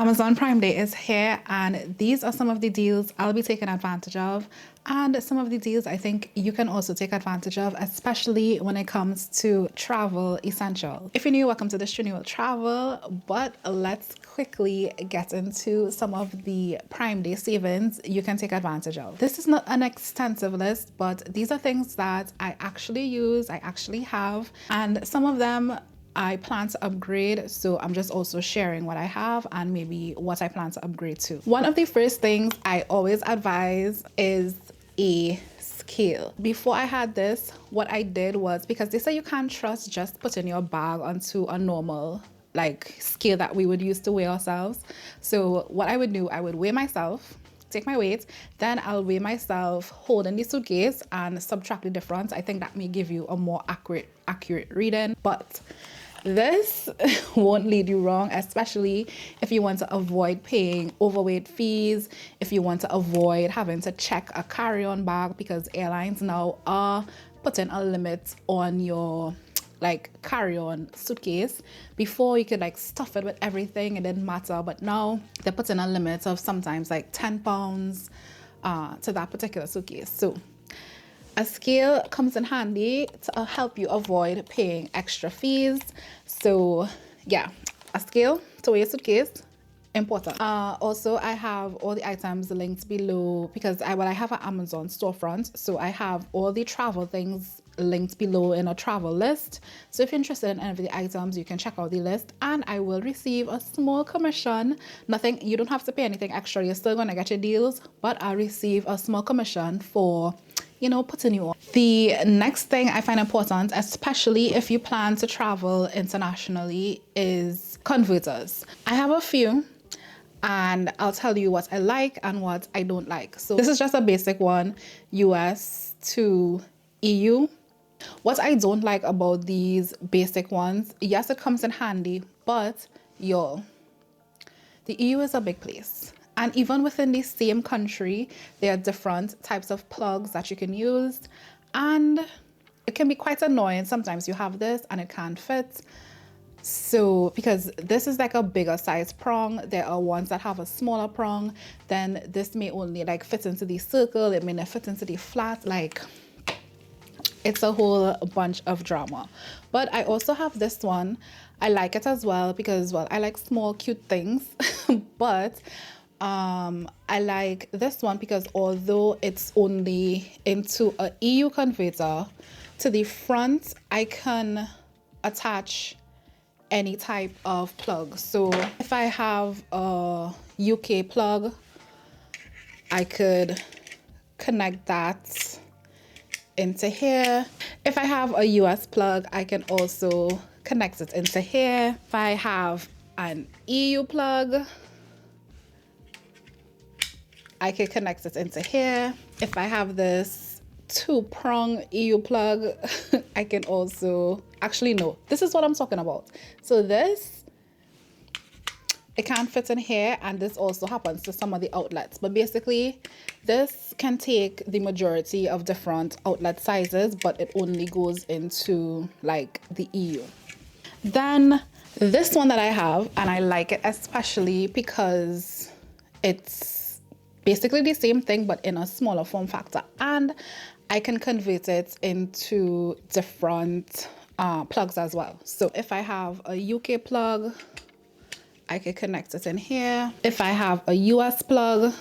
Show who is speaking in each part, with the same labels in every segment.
Speaker 1: Amazon Prime Day is here, and these are some of the deals I'll be taking advantage of, and some of the deals I think you can also take advantage of, especially when it comes to travel essentials. If you're new, welcome to this Trini will travel, but let's quickly get into some of the Prime Day savings you can take advantage of. This is not an extensive list, but these are things that I actually use, I actually have, and some of them I plan to upgrade, so I'm just also sharing what I have and maybe what I plan to upgrade to. One of the first things I always advise is a scale. Before I had this, what I did was, because they say you can't trust just putting your bag onto a normal like scale that we would use to weigh ourselves. So what I would do, I would weigh myself, take my weight, then I'll weigh myself holding the suitcase and subtract the difference. I think that may give you a more accurate reading, but this won't lead you wrong, especially if you want to avoid paying overweight fees, if you want to avoid having to check a carry-on bag, because airlines now are putting a limit on your like carry-on suitcase. Before you could like stuff it with everything, it didn't matter, but now they're putting a limit of sometimes like 10 pounds to that particular suitcase. So a scale comes in handy to help you avoid paying extra fees. So yeah, a scale to weigh your suitcase, important. Also, I have all the items linked below because I have an Amazon storefront, so I have all the travel things linked below in a travel list. So if you're interested in any of the items, you can check out the list and I will receive a small commission. Nothing, you don't have to pay anything extra, you're still gonna get your deals, but I'll receive a small commission for, you know, putting you on. The next thing I find important, especially if you plan to travel internationally, is converters. I have a few and I'll tell you what I like and what I don't like. So this is just a basic one, US to EU. What I don't like about these basic ones, yes, it comes in handy, but y'all, the EU is a big place. And even within the same country, there are different types of plugs that you can use. And it can be quite annoying. Sometimes you have this and it can't fit. So, because this is like a bigger size prong, there are ones that have a smaller prong, then this may only like fit into the circle, it may not fit into the flat, like it's a whole bunch of drama. But I also have this one. I like it as well because, well, I like small cute things, but I like this one because although it's only into a EU converter, to the front I can attach any type of plug. So if I have a UK plug, I could connect that into here. If I have a US plug, I can also connect it into here. If I have an EU plug, I can connect it into here. If I have this 2-prong EU plug, I can also, actually no, this is what I'm talking about. So this, it can't fit in here, and this also happens to some of the outlets. But basically, this can take the majority of different outlet sizes, but it only goes into like the EU. Then this one that I have, and I like it especially because it's basically the same thing, but in a smaller form factor. And I can convert it into different plugs as well. So if I have a UK plug, I could connect it in here. If I have a US plug,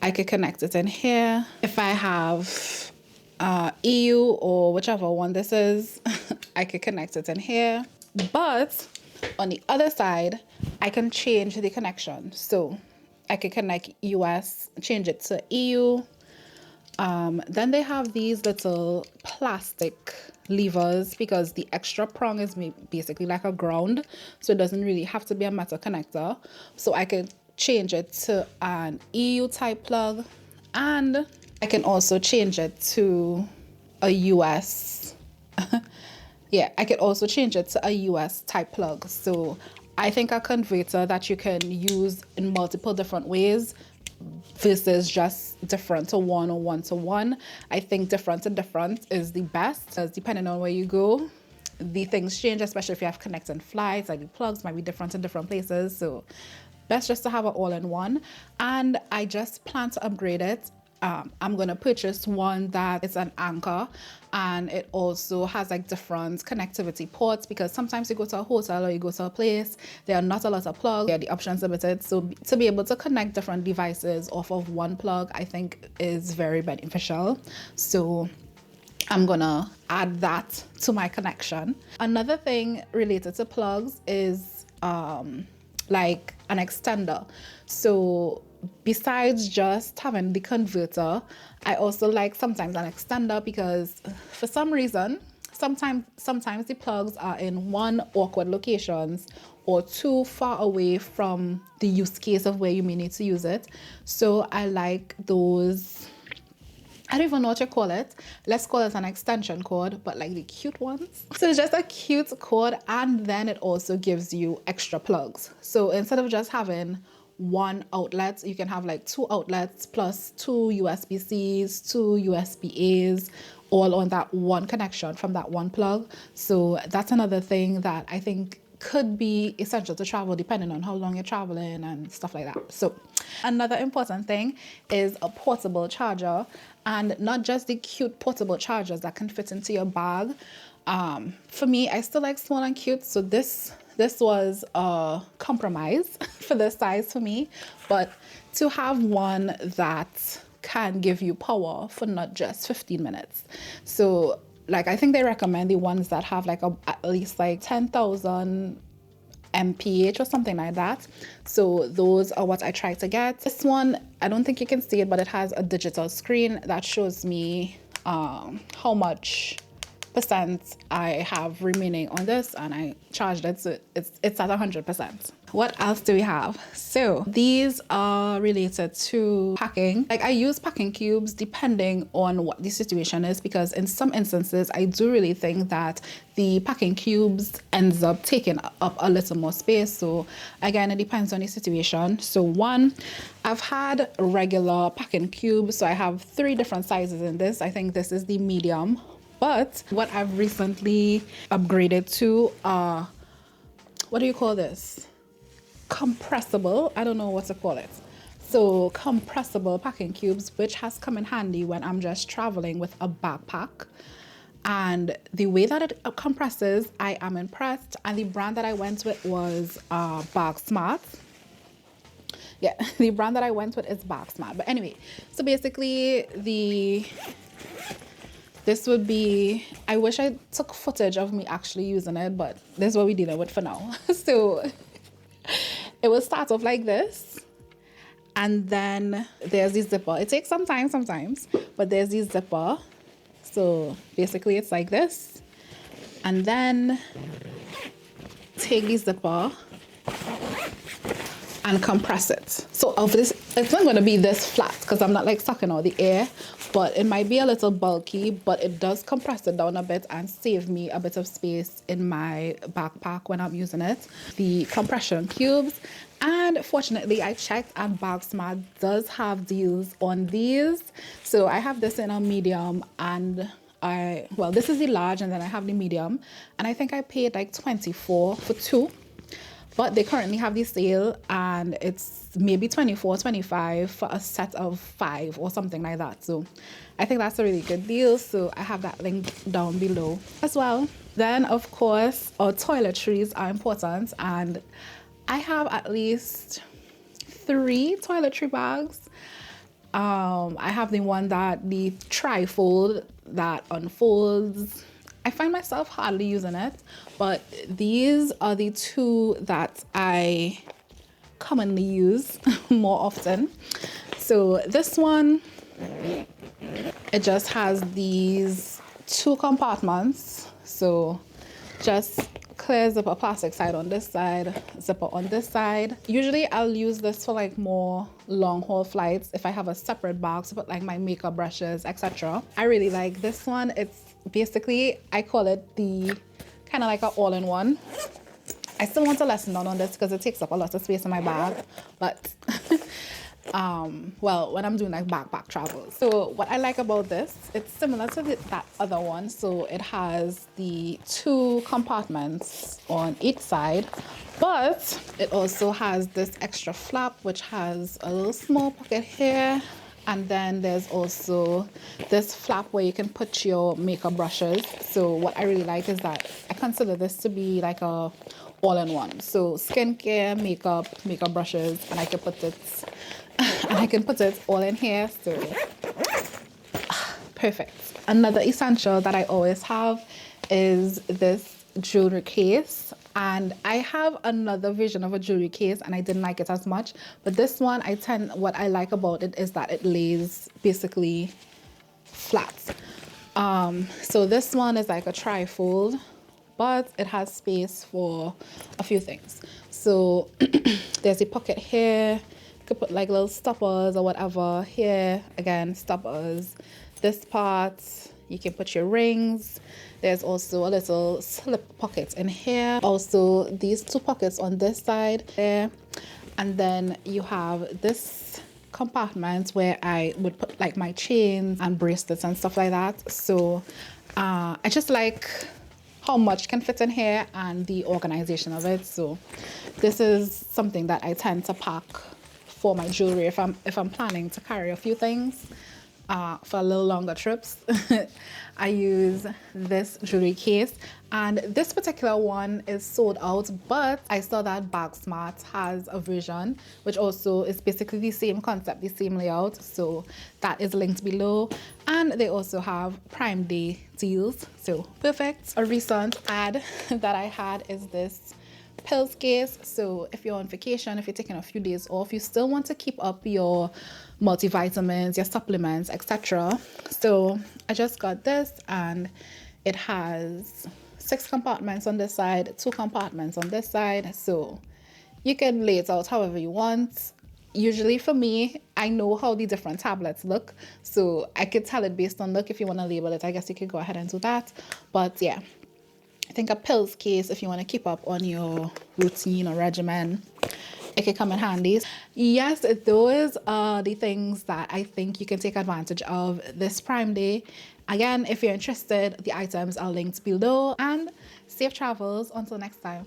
Speaker 1: I could connect it in here. If I have EU or whichever one this is, I could connect it in here. But on the other side, I can change the connection. So I could connect US, change it to EU. Then they have these little plastic levers because the extra prong is basically like a ground, so it doesn't really have to be a metal connector. So I could change it to an EU type plug, and I can also change it to a US. Yeah, I could also change it to a US type plug. So I think a converter that you can use in multiple different ways versus just different to one or one to one. I think different to different is the best, because depending on where you go, the things change, especially if you have connecting flights, like the plugs might be different in different places. So best just to have an all-in-one, and I just plan to upgrade it. I'm gonna purchase one that is an anchor, and it also has like different connectivity ports, because sometimes you go to a hotel or you go to a place, there are not a lot of plugs, the options limited. So to be able to connect different devices off of one plug, I think is very beneficial. So I'm gonna add that to my connection. Another thing related to plugs is like an extender. So besides just having the converter, I also like sometimes an extender, because for some reason, sometimes the plugs are in one awkward locations or too far away from the use case of where you may need to use it. So I like those, I don't even know what you call it. Let's call it an extension cord, but like the cute ones. So it's just a cute cord, and then it also gives you extra plugs. So instead of just having one outlet, you can have like 2 outlets plus 2 USB-Cs, 2 USB-As, all on that one connection from that one plug. So that's another thing that I think could be essential to travel, depending on how long you're traveling and stuff like that. So another important thing is a portable charger, and not just the cute portable chargers that can fit into your bag. For me, I still like small and cute, so this was a compromise for this size for me, but to have one that can give you power for not just 15 minutes. So like, I think they recommend the ones that have like at least like 10,000 mph or something like that. So those are what I try to get. This one, I don't think you can see it, but it has a digital screen that shows me how much percent I have remaining on this, and I charged it, so it's at 100%. What else do we have? So these are related to packing. Like, I use packing cubes depending on what the situation is, because in some instances I do really think that the packing cubes ends up taking up a little more space. So again, it depends on the situation. So one, I've had regular packing cubes, so I have 3 different sizes in this. I think this is the medium. But what I've recently upgraded to are, what do you call this? Compressible. I don't know what to call it. So compressible packing cubes, which has come in handy when I'm just traveling with a backpack. And the way that it compresses, I am impressed. And the brand that I went with was Bag Smart. Yeah, the brand that I went with is Bag Smart. But anyway, so basically this would be, I wish I took footage of me actually using it, but this is what we're dealing with for now. So it will start off like this, and then there's the zipper. It takes some time sometimes, but there's the zipper. So basically it's like this, and then take the zipper and compress it. So of this, it's not going to be this flat because I'm not like sucking all the air, but it might be a little bulky, but it does compress it down a bit and save me a bit of space in my backpack when I'm using it. The compression cubes, and fortunately I checked and Bag Smart does have deals on these. So I have this in a medium, and well, this is the large, and then I have the medium, and I think I paid like 24 for 2. But they currently have this sale, and it's maybe 24, 25 for a set of 5 or something like that. So I think that's a really good deal. So I have that link down below as well. Then, of course, our toiletries are important, and I have at least 3 toiletry bags. I have the one that the trifold that unfolds. I find myself hardly using it, but these are the 2 that I commonly use more often. So this one, it just has these 2 compartments. So just clear zipper plastic side on this side, zipper on this side. Usually I'll use this for like more long haul flights if I have a separate bag to put like my makeup brushes, etc. I really like this one. It's basically, I call it the kind of like an all-in-one. I still want to lessen down on this because it takes up a lot of space in my bag, but well, when I'm doing like backpack travel. So what I like about this, it's similar to that other one. So it has the 2 compartments on each side, But it also has this extra flap, which has a little small pocket here. And then there's also this flap where you can put your makeup brushes. So what I really like is that I consider this to be like a all-in-one. So skincare, makeup brushes, and I can put it all in here. So perfect. Another essential that I always have is this jewelry case. And I have another version of a jewelry case and I didn't like it as much. But this one, what I like about it is that it lays basically flat. So this one is like a trifold, but it has space for a few things. So there's a pocket here. You could put like little stoppers or whatever. Here, again, stoppers. This part, you can put your rings. There's also a little slip pocket in here. Also, these two pockets on this side there. And then you have this compartment where I would put like my chains and bracelets and stuff like that. So I just like how much can fit in here and the organization of it. So this is something that I tend to pack for my jewelry if I'm planning to carry a few things. For a little longer trips. I use this jewelry case, and this particular one is sold out, but I saw that Bag Smart has a version which also is basically the same concept, the same layout, so that is linked below. And they also have Prime Day deals, so perfect. A recent ad that I had is this pills case. So if you're on vacation, if you're taking a few days off, you still want to keep up your multivitamins, your supplements, etc. So I just got this, and it has 6 compartments on this side, 2 compartments on this side, so you can lay it out however you want. Usually for me, I know how the different tablets look, so I could tell it based on look. If you want to label it, I guess you could go ahead and do that. But yeah, I think a pills case, if you want to keep up on your routine or regimen, it can come in handy. Yes, those are the things that I think you can take advantage of this Prime Day. Again, if you're interested, the items are linked below, and safe travels until next time.